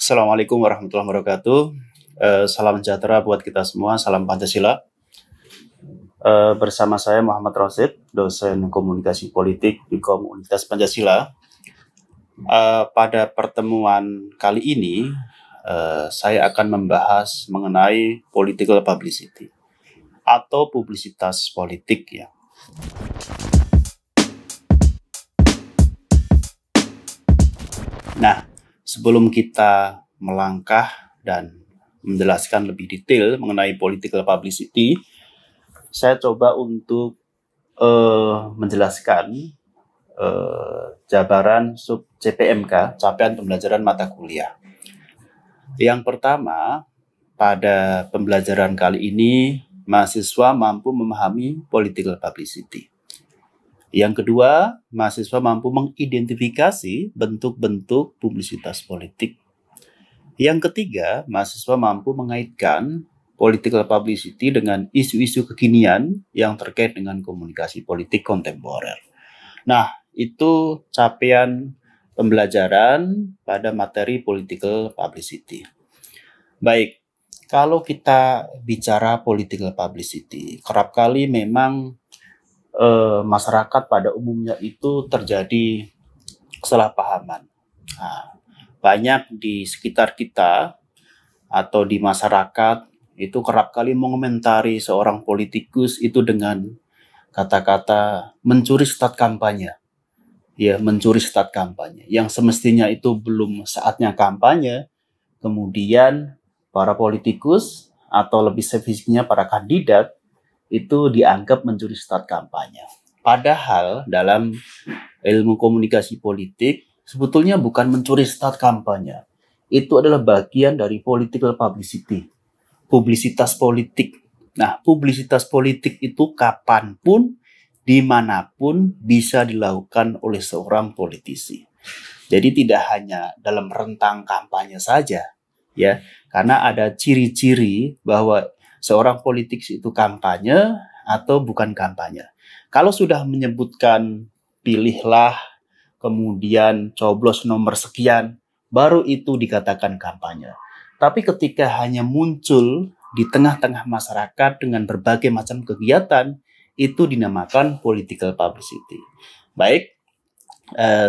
Assalamualaikum warahmatullahi wabarakatuh. Salam sejahtera buat kita semua. Salam Pancasila. Bersama saya Muhammad Rosid, dosen komunikasi politik di Komunitas Pancasila. Pada pertemuan kali ini, saya akan membahas mengenai political publicity atau publisitas politik ya. Nah, sebelum kita melangkah dan menjelaskan lebih detail mengenai political publicity, saya coba untuk menjelaskan jabaran sub CPMK, capaian pembelajaran mata kuliah. Yang pertama, pada pembelajaran kali ini, mahasiswa mampu memahami political publicity. Yang kedua, mahasiswa mampu mengidentifikasi bentuk-bentuk publisitas politik. Yang ketiga, mahasiswa mampu mengaitkan political publicity dengan isu-isu kekinian yang terkait dengan komunikasi politik kontemporer. Nah, itu capaian pembelajaran pada materi political publicity. Baik, kalau kita bicara political publicity, kerap kali memang masyarakat pada umumnya itu terjadi kesalahpahaman. Nah, banyak di sekitar kita atau di masyarakat itu kerap kali mengomentari seorang politikus itu dengan kata-kata mencuri start kampanye. Ya, mencuri start kampanye. Yang semestinya itu belum saatnya kampanye, kemudian para politikus atau lebih spesifiknya para kandidat itu dianggap mencuri start kampanye. Padahal dalam ilmu komunikasi politik sebetulnya bukan mencuri start kampanye. Itu adalah bagian dari political publicity, publisitas politik. Nah, publisitas politik itu kapanpun, dimanapun bisa dilakukan oleh seorang politisi. Jadi tidak hanya dalam rentang kampanye saja, ya, karena ada ciri-ciri bahwa seorang politikus itu kampanye atau bukan kampanye. Kalau sudah menyebutkan pilihlah, kemudian coblos nomor sekian, baru itu dikatakan kampanye. Tapi ketika hanya muncul di tengah-tengah masyarakat dengan berbagai macam kegiatan, itu dinamakan political publicity. Baik,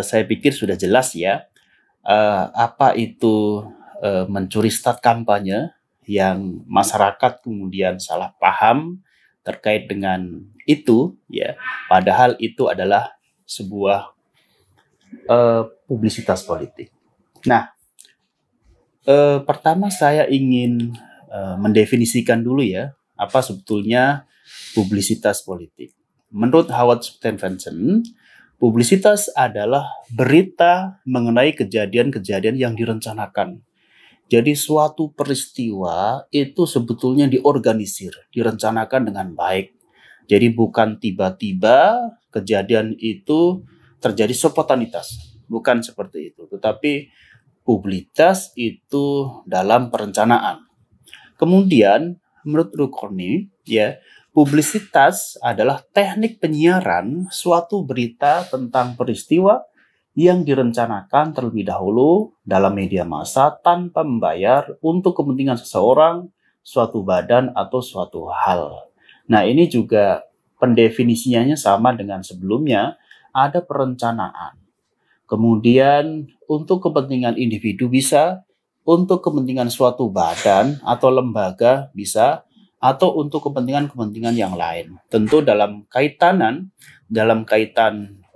saya pikir sudah jelas ya, apa itu mencuri start kampanye yang masyarakat kemudian salah paham terkait dengan itu ya, padahal itu adalah sebuah publisitas politik. Nah, pertama saya ingin mendefinisikan dulu ya, apa sebetulnya publisitas politik. Menurut Howard Stephenson, publisitas adalah berita mengenai kejadian-kejadian yang direncanakan. Jadi suatu peristiwa itu sebetulnya diorganisir, direncanakan dengan baik. Jadi bukan tiba-tiba kejadian itu terjadi spontanitas, bukan seperti itu. Tetapi publisitas itu dalam perencanaan. Kemudian menurut Rucorni, ya, publisitas adalah teknik penyiaran suatu berita tentang peristiwa yang direncanakan terlebih dahulu dalam media massa tanpa membayar untuk kepentingan seseorang, suatu badan, atau suatu hal. Nah, ini juga pendefinisinya sama dengan sebelumnya, ada perencanaan. Kemudian untuk kepentingan individu bisa, untuk kepentingan suatu badan atau lembaga bisa, atau untuk kepentingan-kepentingan yang lain. Tentu dalam kaitan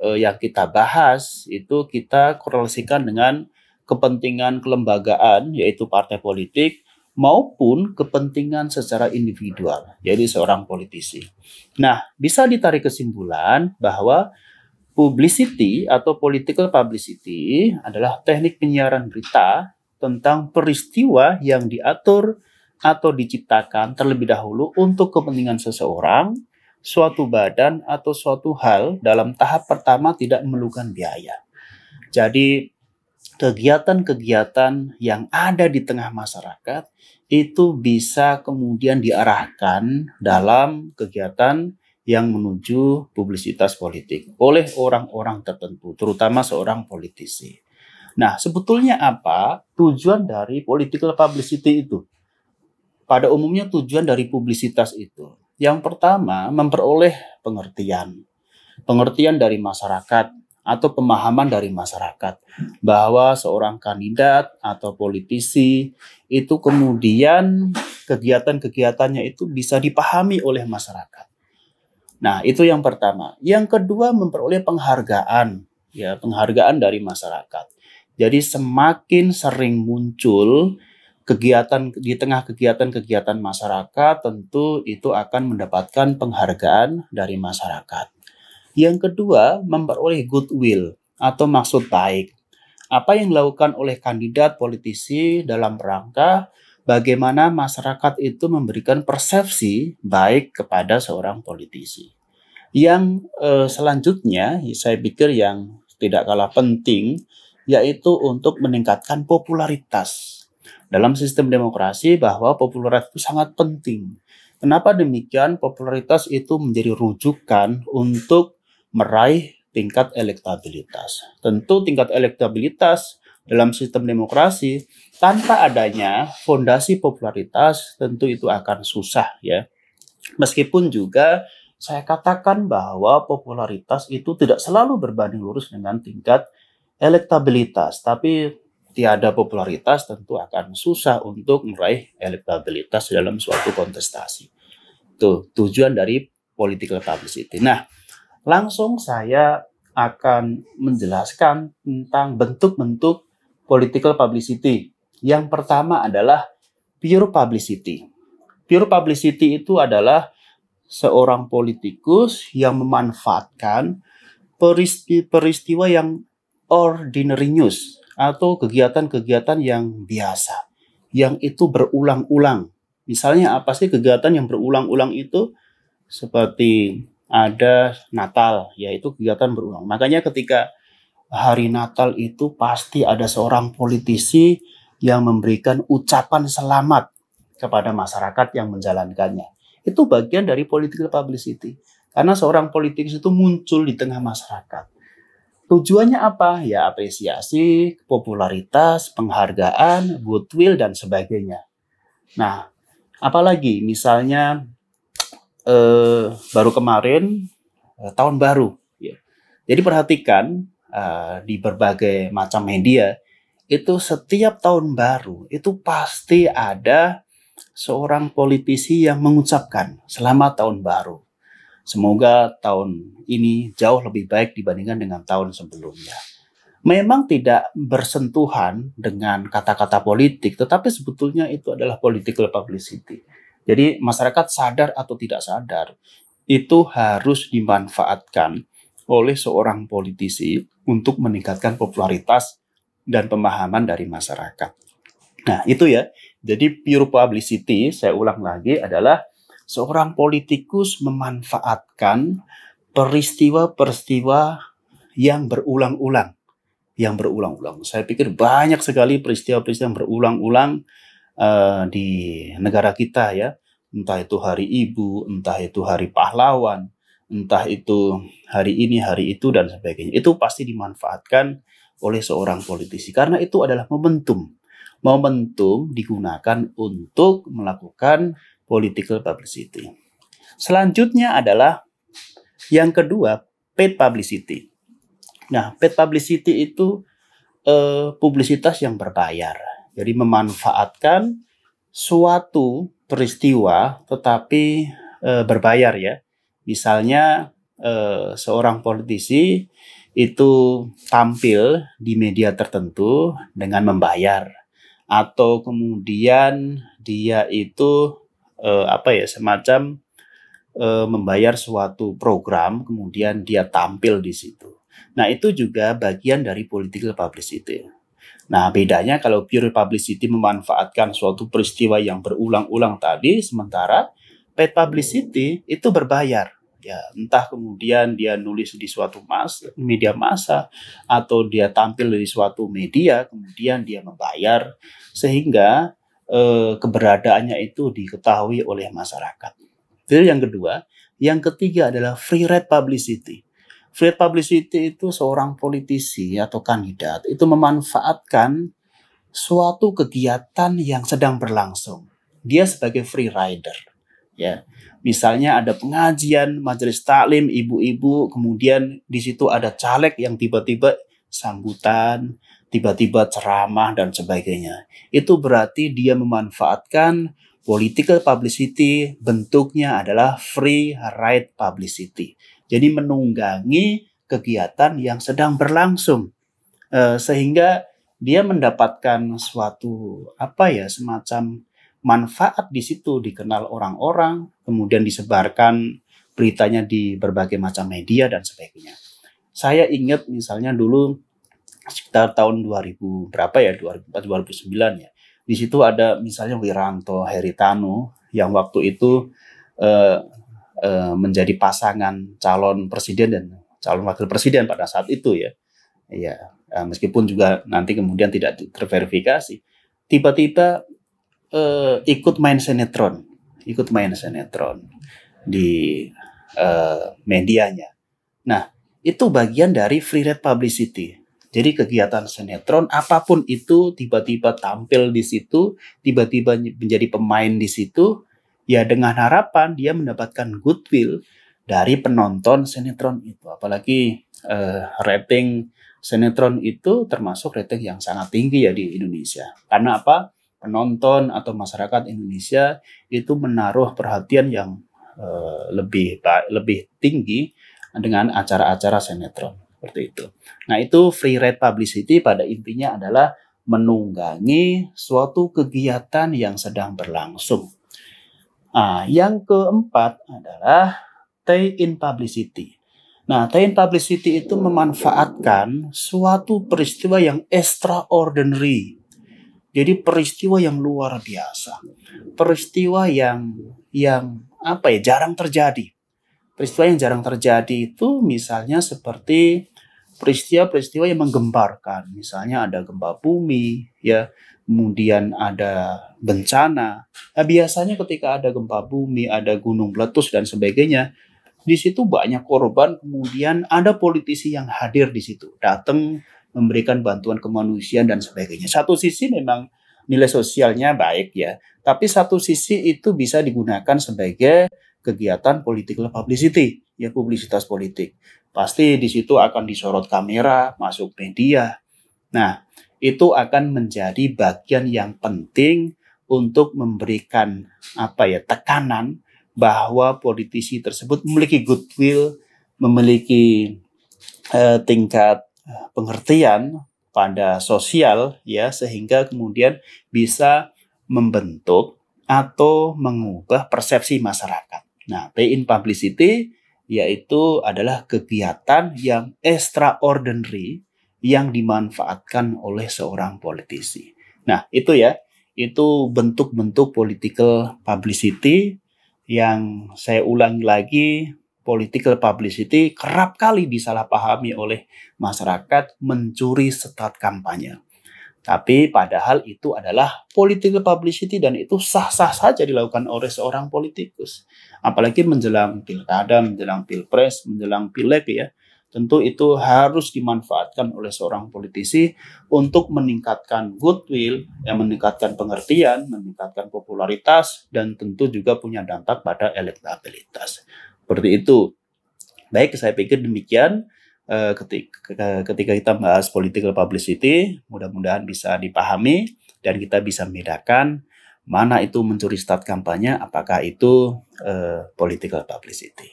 yang kita bahas itu kita korelasikan dengan kepentingan kelembagaan, yaitu partai politik, maupun kepentingan secara individual, jadi seorang politisi. Nah, bisa ditarik kesimpulan bahwa publicity atau political publicity adalah teknik penyiaran berita tentang peristiwa yang diatur atau diciptakan terlebih dahulu untuk kepentingan seseorang, suatu badan, atau suatu hal dalam tahap pertama tidak memerlukan biaya. Jadi kegiatan-kegiatan yang ada di tengah masyarakat itu bisa kemudian diarahkan dalam kegiatan yang menuju publisitas politik oleh orang-orang tertentu, terutama seorang politisi. Nah, sebetulnya apa tujuan dari political publicity itu? Pada umumnya tujuan dari publisitas itu. Yang pertama, memperoleh pengertian. Pengertian dari masyarakat atau pemahaman dari masyarakat bahwa seorang kandidat atau politisi itu kemudian kegiatan-kegiatannya itu bisa dipahami oleh masyarakat. Nah, itu yang pertama. Yang kedua, memperoleh penghargaan, ya, penghargaan dari masyarakat. Jadi semakin sering muncul kegiatan di tengah kegiatan-kegiatan masyarakat, tentu itu akan mendapatkan penghargaan dari masyarakat. Yang kedua, memperoleh goodwill atau maksud baik. Apa yang dilakukan oleh kandidat politisi dalam rangka bagaimana masyarakat itu memberikan persepsi baik kepada seorang politisi. Yang selanjutnya, saya pikir yang tidak kalah penting, yaitu untuk meningkatkan popularitas. Dalam sistem demokrasi bahwa popularitas itu sangat penting. Kenapa demikian? Popularitas itu menjadi rujukan untuk meraih tingkat elektabilitas. Tentu tingkat elektabilitas dalam sistem demokrasi tanpa adanya fondasi popularitas tentu itu akan susah, ya. Meskipun juga saya katakan bahwa popularitas itu tidak selalu berbanding lurus dengan tingkat elektabilitas, tapi tiada popularitas tentu akan susah untuk meraih elektabilitas dalam suatu kontestasi. Itu tujuan dari political publicity. Nah, langsung saya akan menjelaskan tentang bentuk-bentuk political publicity. Yang pertama adalah pure publicity. Pure publicity itu adalah seorang politikus yang memanfaatkan peristiwa yang ordinary news atau kegiatan-kegiatan yang biasa, yang itu berulang-ulang. Misalnya apa sih kegiatan yang berulang-ulang itu? Seperti ada Natal, yaitu kegiatan berulang. Makanya ketika hari Natal itu pasti ada seorang politisi yang memberikan ucapan selamat kepada masyarakat yang menjalankannya. Itu bagian dari political publicity. Karena seorang politikus itu muncul di tengah masyarakat. Tujuannya apa? Ya apresiasi, popularitas, penghargaan, goodwill, dan sebagainya. Nah, apalagi misalnya baru kemarin tahun baru. Ya. Jadi perhatikan di berbagai macam media, itu setiap tahun baru itu pasti ada seorang politisi yang mengucapkan selamat tahun baru. Semoga tahun ini jauh lebih baik dibandingkan dengan tahun sebelumnya. Memang tidak bersentuhan dengan kata-kata politik, tetapi sebetulnya itu adalah political publicity. Jadi masyarakat sadar atau tidak sadar, itu harus dimanfaatkan oleh seorang politisi untuk meningkatkan popularitas dan pemahaman dari masyarakat. Nah, itu ya. Jadi pure publicity, saya ulang lagi, adalah seorang politikus memanfaatkan peristiwa-peristiwa yang berulang-ulang. Saya pikir banyak sekali peristiwa-peristiwa yang berulang-ulang di negara kita, ya. Entah itu hari ibu, entah itu hari pahlawan, entah itu hari ini, hari itu, dan sebagainya. Itu pasti dimanfaatkan oleh seorang politisi. Karena itu adalah momentum. Momentum digunakan untuk melakukan political publicity. Selanjutnya adalah yang kedua, paid publicity. Nah, paid publicity itu publisitas yang berbayar. Jadi memanfaatkan suatu peristiwa tetapi berbayar, ya. Misalnya seorang politisi itu tampil di media tertentu dengan membayar, atau kemudian dia itu semacam membayar suatu program, kemudian dia tampil di situ. Nah, itu juga bagian dari political publicity. Nah, bedanya kalau pure publicity memanfaatkan suatu peristiwa yang berulang-ulang tadi, sementara paid publicity itu berbayar. Ya, entah kemudian dia nulis di suatu media massa, atau dia tampil di suatu media, kemudian dia membayar, sehingga keberadaannya itu diketahui oleh masyarakat. Itu yang kedua. Yang ketiga adalah free ride publicity. Free rate publicity itu seorang politisi atau kandidat itu memanfaatkan suatu kegiatan yang sedang berlangsung. Dia sebagai free rider, ya. Misalnya ada pengajian, majelis taklim, ibu-ibu, kemudian di situ ada caleg yang tiba-tiba sambutan, tiba-tiba ceramah dan sebagainya. Itu berarti dia memanfaatkan political publicity, bentuknya adalah free ride publicity. Jadi menunggangi kegiatan yang sedang berlangsung, sehingga dia mendapatkan suatu semacam manfaat di situ, dikenal orang-orang, kemudian disebarkan beritanya di berbagai macam media dan sebagainya. Saya ingat misalnya dulu sekitar tahun 2000 berapa ya, 2004 2009 ya. Di situ ada misalnya Wiranto Haritanu yang waktu itu menjadi pasangan calon presiden dan calon wakil presiden pada saat itu ya. Ya, meskipun juga nanti kemudian tidak terverifikasi. Tiba-tiba ikut main sinetron di medianya. Nah, itu bagian dari free rate publicity. Jadi kegiatan sinetron apapun itu tiba-tiba tampil di situ, tiba-tiba menjadi pemain di situ, ya dengan harapan dia mendapatkan goodwill dari penonton sinetron itu. Apalagi rating sinetron itu termasuk rating yang sangat tinggi ya di Indonesia. Karena apa? Penonton atau masyarakat Indonesia itu menaruh perhatian yang lebih tinggi dengan acara-acara sinetron seperti itu. Nah, itu free rate publicity pada intinya adalah menunggangi suatu kegiatan yang sedang berlangsung. Nah, yang keempat adalah tie-in publicity. Nah, tie-in publicity itu memanfaatkan suatu peristiwa yang extraordinary. Jadi peristiwa yang luar biasa. Peristiwa yang jarang terjadi. Peristiwa yang jarang terjadi itu misalnya seperti peristiwa-peristiwa yang menggemparkan. Misalnya ada gempa bumi, ya, kemudian ada bencana. Nah, biasanya ketika ada gempa bumi, ada gunung meletus dan sebagainya, di situ banyak korban, kemudian ada politisi yang hadir di situ, datang memberikan bantuan kemanusiaan dan sebagainya. Satu sisi memang nilai sosialnya baik ya, tapi satu sisi itu bisa digunakan sebagai kegiatan political publicity, ya, publisitas politik. Pasti di situ akan disorot kamera, masuk media. Nah, itu akan menjadi bagian yang penting untuk memberikan tekanan bahwa politisi tersebut memiliki goodwill, memiliki tingkat pengertian pada sosial ya, sehingga kemudian bisa membentuk atau mengubah persepsi masyarakat. Nah, tie-in publicity yaitu adalah kegiatan yang extraordinary yang dimanfaatkan oleh seorang politisi. Nah, itu bentuk-bentuk political publicity yang saya ulangi lagi. Political publicity kerap kali disalahpahami oleh masyarakat mencuri start kampanye. Tapi padahal itu adalah political publicity dan itu sah-sah saja dilakukan oleh seorang politikus. Apalagi menjelang pilkada, menjelang pilpres, menjelang pileg ya. Tentu itu harus dimanfaatkan oleh seorang politisi untuk meningkatkan goodwill, meningkatkan pengertian, meningkatkan popularitas, dan tentu juga punya dampak pada elektabilitas. Seperti itu. Baik, saya pikir demikian ketika kita bahas political publicity, mudah-mudahan bisa dipahami dan kita bisa membedakan mana itu mencuri start kampanye, apakah itu political publicity.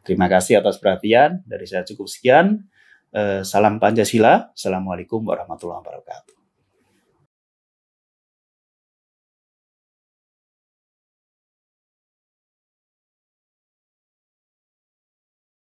Terima kasih atas perhatian. Dari saya cukup sekian. Salam Pancasila. Assalamualaikum warahmatullahi wabarakatuh.